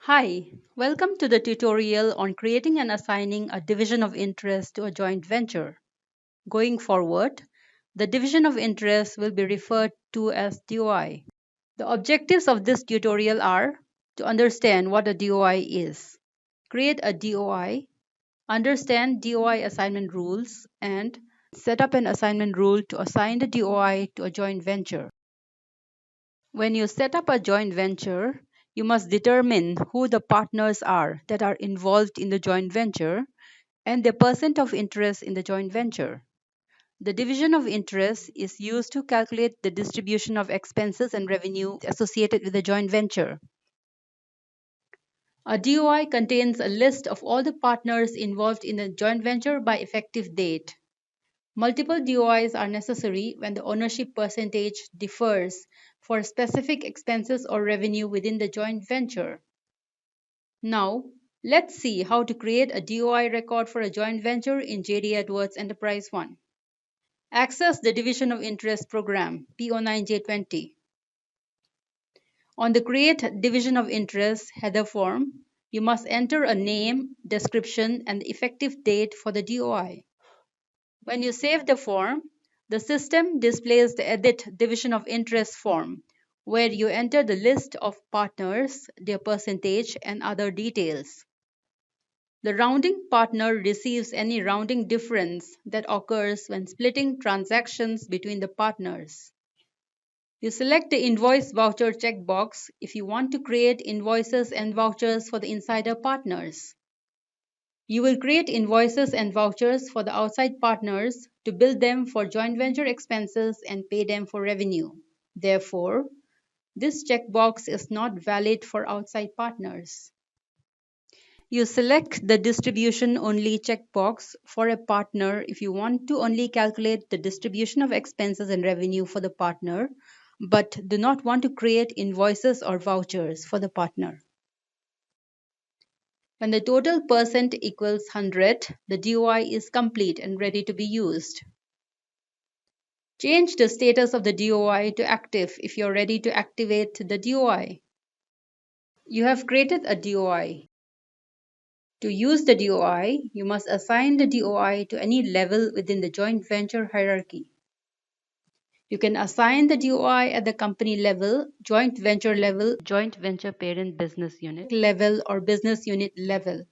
Hi, welcome to the tutorial on creating and assigning a division of interest to a joint venture. Going forward, the division of interest will be referred to as DOI. The objectives of this tutorial are to understand what a DOI is, create a DOI, understand DOI assignment rules, and set up an assignment rule to assign the DOI to a joint venture. When you set up a joint venture, you must determine who the partners are that are involved in the joint venture and their percent of interest in the joint venture. The division of interest is used to calculate the distribution of expenses and revenue associated with the joint venture. A DOI contains a list of all the partners involved in the joint venture by effective date. Multiple DOIs are necessary when the ownership percentage differs for specific expenses or revenue within the joint venture. Now, let's see how to create a DOI record for a joint venture in JD Edwards Enterprise 1. Access the Division of Interest program, PO9J20. On the Create Division of Interest header form, you must enter a name, description, and the effective date for the DOI. When you save the form, the system displays the Edit Division of Interest form, where you enter the list of partners, their percentage, and other details. The rounding partner receives any rounding difference that occurs when splitting transactions between the partners. You select the Invoice Voucher checkbox if you want to create invoices and vouchers for the insider partners. You will create invoices and vouchers for the outside partners to bill them for joint venture expenses and pay them for revenue. Therefore, this checkbox is not valid for outside partners. You select the Distribution Only checkbox for a partner if you want to only calculate the distribution of expenses and revenue for the partner, but do not want to create invoices or vouchers for the partner. When the total percent equals 100, the DOI is complete and ready to be used. Change the status of the DOI to active if you're ready to activate the DOI. You have created a DOI. To use the DOI, you must assign the DOI to any level within the joint venture hierarchy. You can assign the DOI at the company level, joint venture level, joint venture parent business unit level, or business unit level.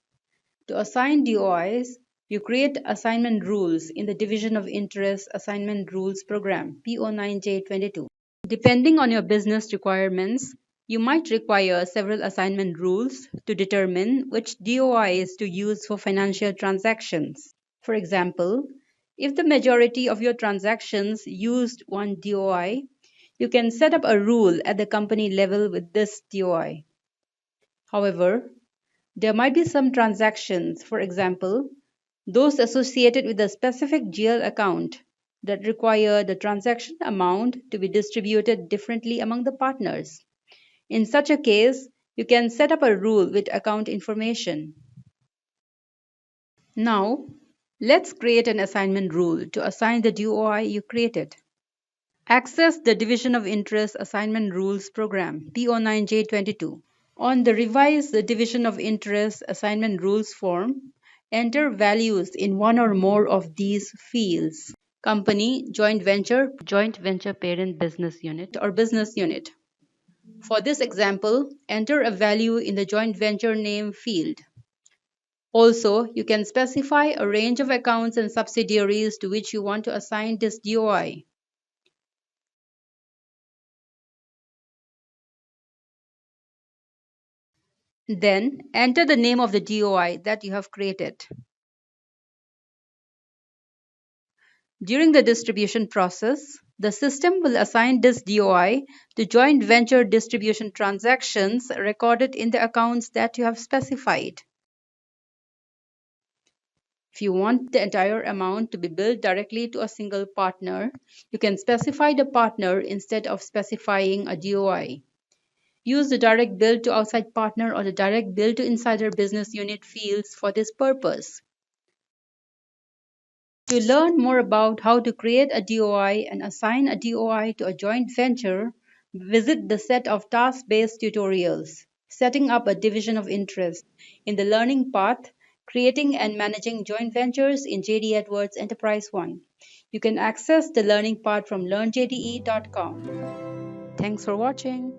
To assign DOIs, you create assignment rules in the Division of Interest Assignment Rules program, PO9J22. Depending on your business requirements, you might require several assignment rules to determine which DOIs to use for financial transactions. For example, if the majority of your transactions used one DOI, you can set up a rule at the company level with this DOI. However, there might be some transactions, for example, those associated with a specific GL account that require the transaction amount to be distributed differently among the partners. In such a case, you can set up a rule with account information. Now, let's create an assignment rule to assign the DOI you created. Access the Division of Interest Assignment Rules program, PO9J22. On the Revise the Division of Interest Assignment Rules form, enter values in one or more of these fields: company, joint venture parent business unit, or business unit. For this example, enter a value in the joint venture name field. Also, you can specify a range of accounts and subsidiaries to which you want to assign this DOI. Then, enter the name of the DOI that you have created. During the distribution process, the system will assign this DOI to joint venture distribution transactions recorded in the accounts that you have specified. If you want the entire amount to be billed directly to a single partner, you can specify the partner instead of specifying a DOI. Use the direct bill to outside partner or the direct bill to insider business unit fields for this purpose. To learn more about how to create a DOI and assign a DOI to a joint venture, visit the set of task-based tutorials. setting up a division of interest. In the learning path, creating and managing joint ventures in JD Edwards Enterprise One. You can access the learning path from learnjde.com. Thanks for watching.